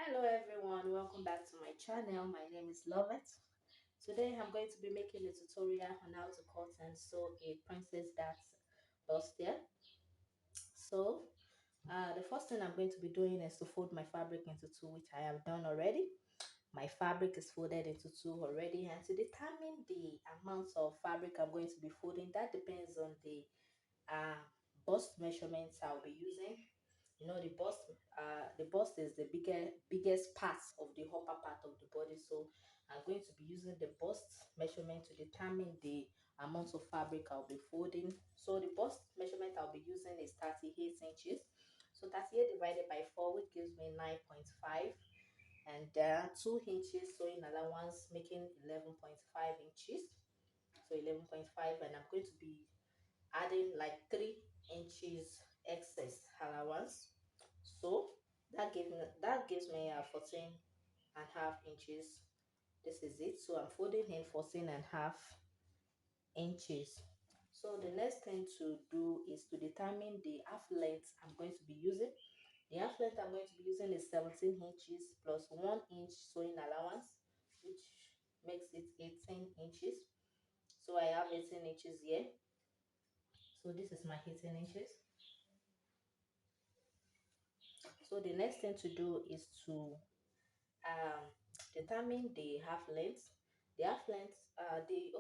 Hello everyone, welcome back to my channel. My name is Lovett. Today I'm going to be making a tutorial on how to cut and sew a princess that's bustier. So the first thing I'm going to be doing is to fold my fabric into two, which I have done already. My fabric is folded into two already, and to determine the amount of fabric I'm going to be folding, that depends on the uh, bust measurements I'll be using. You know, the bust is the biggest part of the upper part of the body, so I'm going to be using the bust measurement to determine the amount of fabric I'll be folding. So the bust measurement I'll be using is 38 inches. So 38 divided by 4, which gives me 9.5, and there are 2 inches sewing allowance, making 11.5 inches. So 11.5, and I'm going to be adding like 3 inches excess allowance. So that gives me 14.5 inches. This is it. So I'm folding in 14.5 inches. So the next thing to do is to determine the half length I'm going to be using. The half length I'm going to be using is 17 inches plus 1 inch sewing allowance, which makes it 18 inches. So I have 18 inches here. So this is my 18 inches. So the next thing to do is to determine the half length. The half length, the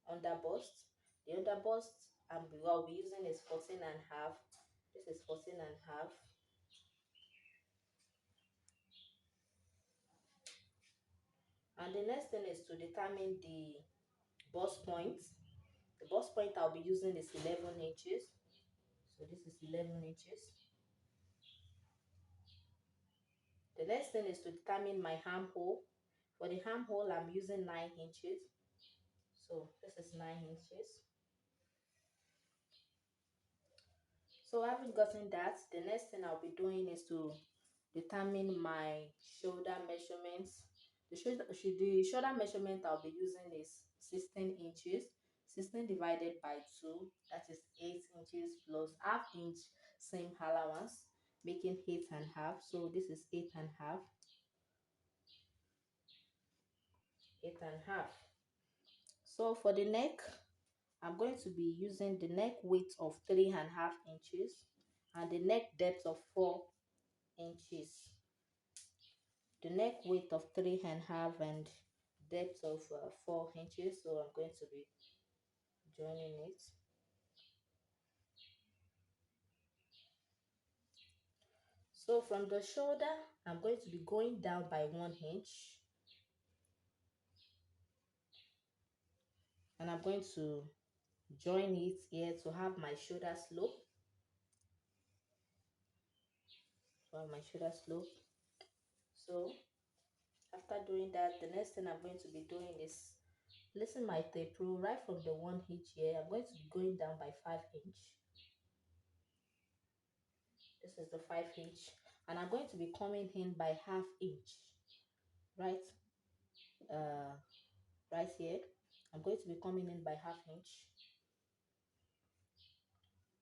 underbust. The underbust I'll be using is 14 and a half. This is 14 and a half. And the next thing is to determine the bust point. The bust point I'll be using is 11 inches. So this is 11 inches. The next thing is to determine my armhole. For the armhole, I'm using 9 inches. So this is 9 inches. So having gotten that, the next thing I'll be doing is to determine my shoulder measurements. The shoulder measurement I'll be using is 16 inches. 16 divided by 2, that is 8 inches plus half inch seam allowance, making 8.5. So this is 8.5. 8.5. So for the neck, I'm going to be using the neck width of 3.5 inches and the neck depth of 4 inches. The neck width of 3.5 and depth of 4 inches. So I'm going to be joining it. So from the shoulder, I'm going to be going down by 1 inch, and I'm going to join it here to have my shoulder slope. So after doing that, the next thing I'm going to be doing is placing my tape rule right from the 1 inch here. I'm going to be going down by 5 inch. This is the 5 inch, and I'm going to be coming in by ½ inch, right right here. I'm going to be coming in by ½ inch,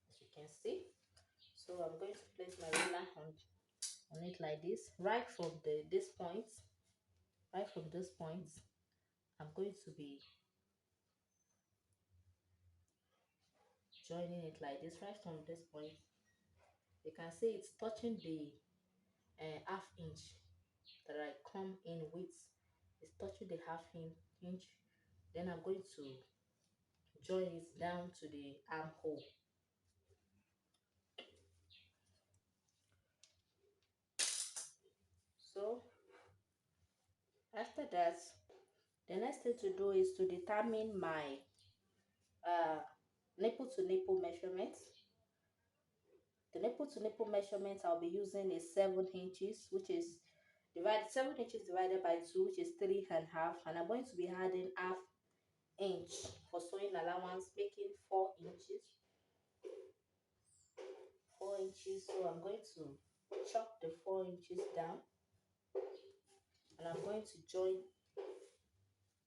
as you can see. So I'm going to place my ruler on it like this, right from this point. Right from this point, I'm going to be joining it like this. Right from this point, you can see it's touching the ½ inch that I come in with. It's touching the inch. Then I'm going to join it down to the armhole. So after that, the next thing to do is to determine my nipple to nipple measurements. The nipple to nipple measurement I'll be using is 7 inches, which is 7 inches divided by 2, which is 3.5, and I'm going to be adding ½ inch for sewing allowance, making 4 inches. 4 inches. So I'm going to chop the 4 inches down, and I'm going to join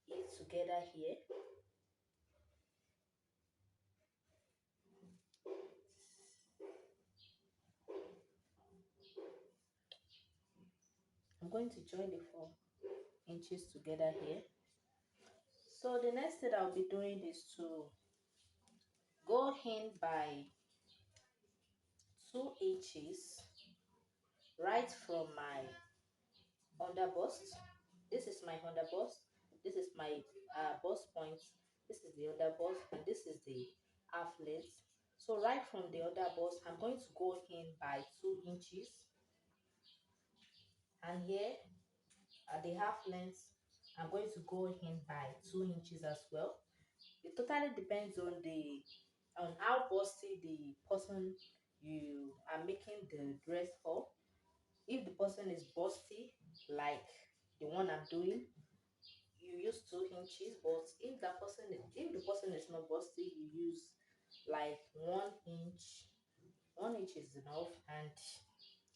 it together here. going to join the 4 inches together here. So the next thing I'll be doing is to go in by 2 inches right from my under bust. This is my under bust. This is my bust point. This is the under bust, and this is the half length. So right from the under bust, I'm going to go in by 2 inches, and here at the half length, I'm going to go in by 2 inches as well. It totally depends on the on how busty the person you are making the dress for. If the person is busty, like the one I'm doing, you use 2 inches. But if the person is not busty, you use like 1 inch. 1 inch is enough. And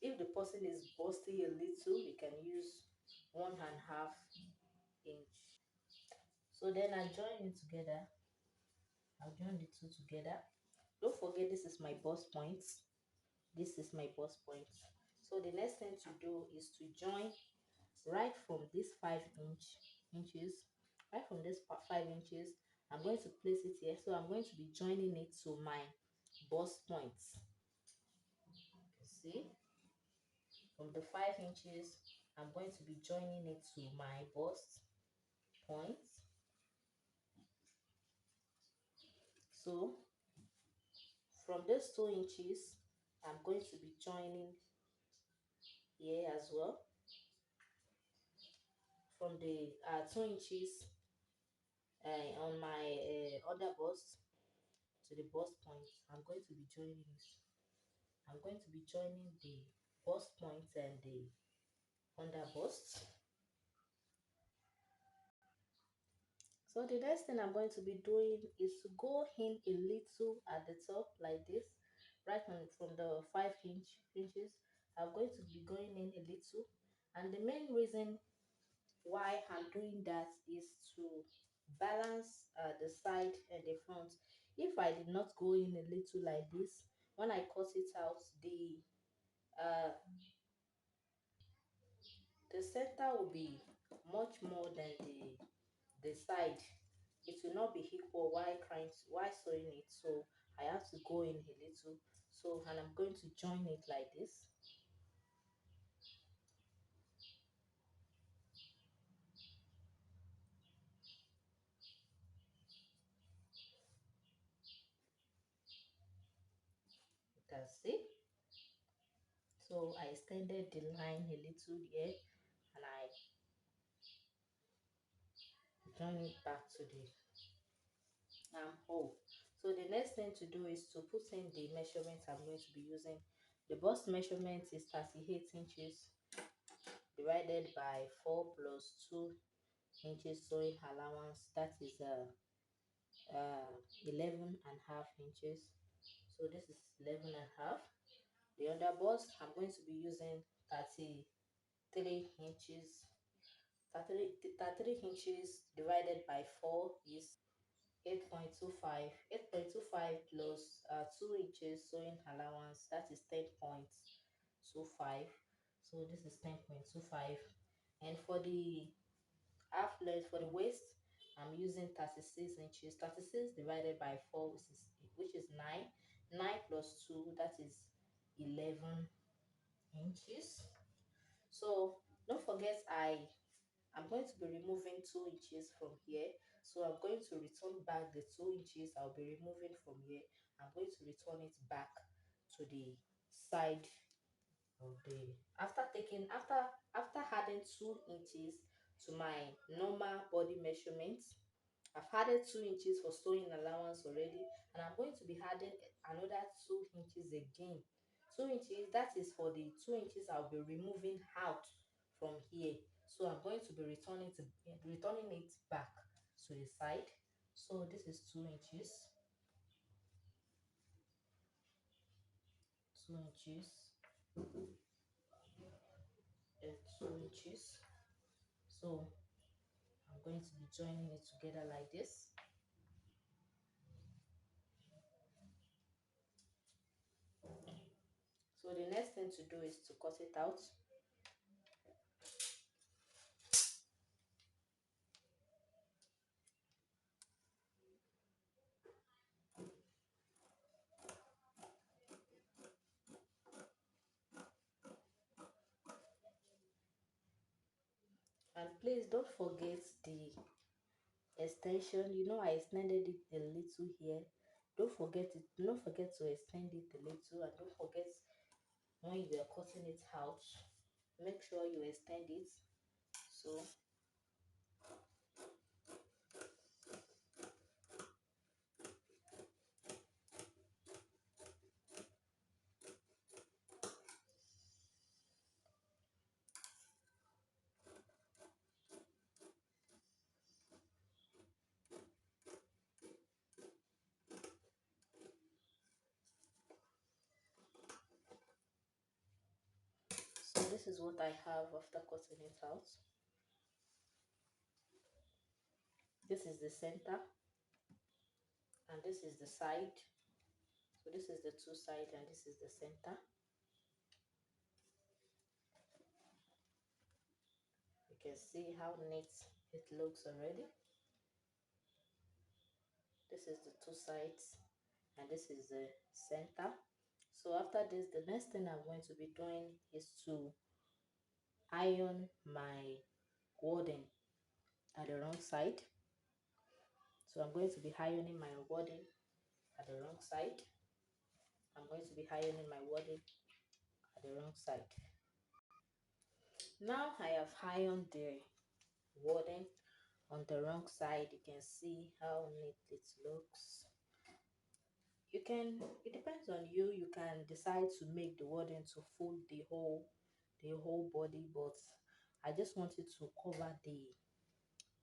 if the person is busty a little, you can use 1.5 inch. So then I join it together. I'll join the two together. Don't forget, this is my bust point. This is my bust point. So the next thing to do is to join right from this 5 inches, right from this 5 inches. I'm going to place it here. So I'm going to be joining it to my bust points. See, from the 5 inches, I'm going to be joining it to my bust points. So from this 2 inches, I'm going to be joining here as well. From the 2 inches on my other bust to the bust point, I'm going to be joining it. I'm going to be joining the bust point and the under bust. So the next thing I'm going to be doing is to go in a little at the top like this, right from the 5 inches. I'm going to be going in a little, and the main reason why I'm doing that is to balance the side and the front. If I did not go in a little like this, when I cut it out, uh, the center will be much more than the side. It will not be equal while sewing it. So I have to go in a little. So, and I'm going to join it like this. You can see. So I extended the line a little here, and I join it back to the armhole. So the next thing to do is to put in the measurement I'm going to be using. The bust measurement is 38 inches divided by 4 plus 2 inches sewing allowance. That is 11 and a half inches. So this is 11 and a half. The under bust, I'm going to be using 33 inches. 33 inches divided by 4 is 8.25. 8.25 plus 2 inches sewing allowance, that is 10.25. So this is 10.25. And for the half length, for the waist, I'm using 36 inches. 36 divided by 4, which is 9. 9 plus 2, that is 11 inches. So don't forget, I'm going to be removing 2 inches from here. So I'm going to return back the 2 inches I'll be removing from here. I'm going to return it back to the side of the after adding 2 inches to my normal body measurement. I've added 2 inches for sewing allowance already, and I'm going to be adding another 2 inches again. 2 inches, that is for the 2 inches I'll be removing out from here. So I'm going to be returning it back to the side. So this is 2 inches, 2 inches, and 2 inches. So I'm going to be joining it together like this. So the next thing to do is to cut it out. And please don't forget the extension. You know, I extended it a little here. Don't forget to extend it a little, and don't forget when you are cutting it out, make sure you extend it. So this is what I have after cutting it out. This is the center, and this is the side. So this is the two side, and this is the center. You can see how neat it looks already. This is the two sides, and this is the center. So after this, the next thing I'm going to be doing is to iron my wording at the wrong side. So I'm going to be ironing my wording at the wrong side. I'm going to be ironing my wording at the wrong side. Now I have ironed the wording on the wrong side. You can see how neat it looks. You can, it depends on you. You can decide to make the wording to fold the whole body, but I just wanted to cover the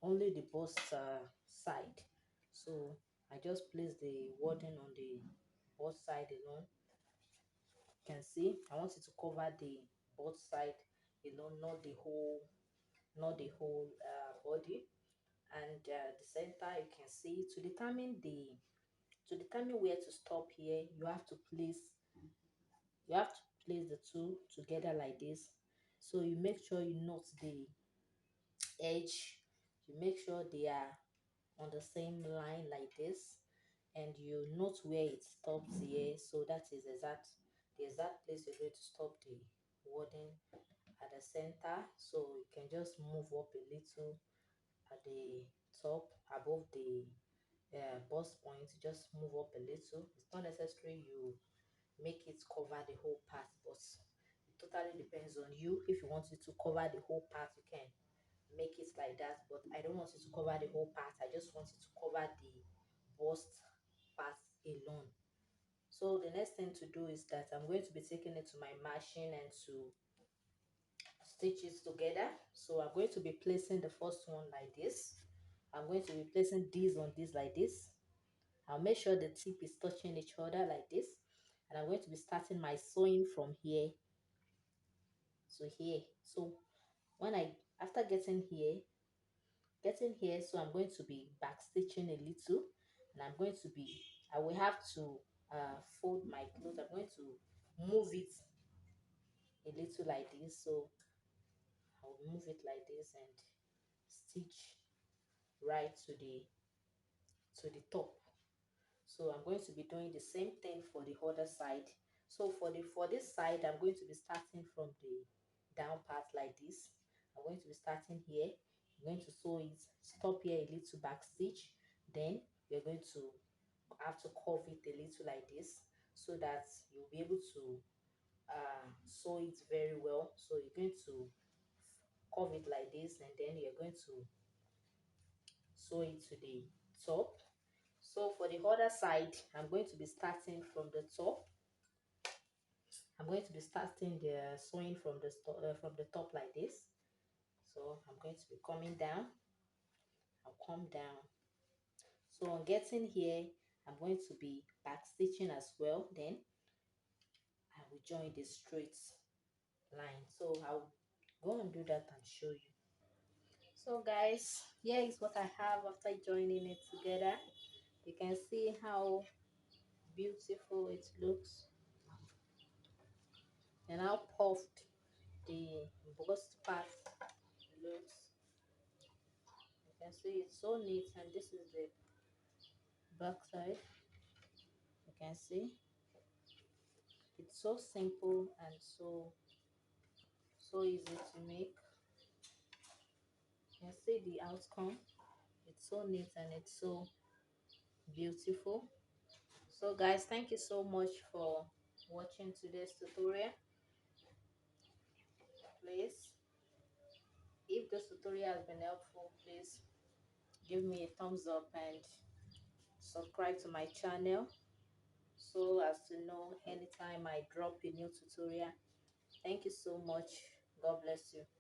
only the bust side. So I just placed the wording on the bust side alone. You can see I wanted to cover the bust side alone, not the whole body. And the center, you can see, to determine where to stop here, you have to place the two together like this. So you make sure you knot the edge, you make sure they are on the same line like this, and you note where it stops here. So that is the exact place you're going to stop the wording at the center. So you can just move up a little at the top above the bust point. Just move up a little. It's not necessary you make it cover the whole part, but it totally depends on you. If you want it to cover the whole part, you can make it like that, but I don't want it to cover the whole part. I just want it to cover the bust part alone. So the next thing to do is that I'm going to be taking it to my machine and to stitch it together. So I'm going to be placing the first one like this. I'm going to be placing these on this like this. I'll make sure the tip is touching each other like this, and I'm going to be starting my sewing from here to here. So when I after getting here, so I'm going to be back stitching a little, and I will have to fold my clothes. I'm going to move it a little like this. So I'll move it like this and stitch right to the top. So I'm going to be doing the same thing for the other side. So for this side, I'm going to be starting from the down part like this. I'm going to be starting here. I'm going to sew it, stop here a little back stitch. Then you're going to have to curve it a little like this, so that you'll be able to sew it very well. So you're going to curve it like this, and then you're going to sew it to the top. So for the other side, I'm going to be starting from the top. I'm going to be starting the sewing from the top like this. So I'm going to be coming down. I'll come down. So on getting here, I'm going to be back stitching as well. Then I will join the straight line. So I'll go and do that and show you. So guys, here is what I have after joining it together. You can see how beautiful it looks and how puffed the bust part looks. You can see it's so neat, and this is the back side. You can see it's so simple and so easy to make. You can see the outcome. It's so neat and it's so beautiful. So guys, thank you so much for watching today's tutorial. Please, if this tutorial has been helpful, please give me a thumbs up and subscribe to my channel so as to know anytime I drop a new tutorial. Thank you so much. God bless you.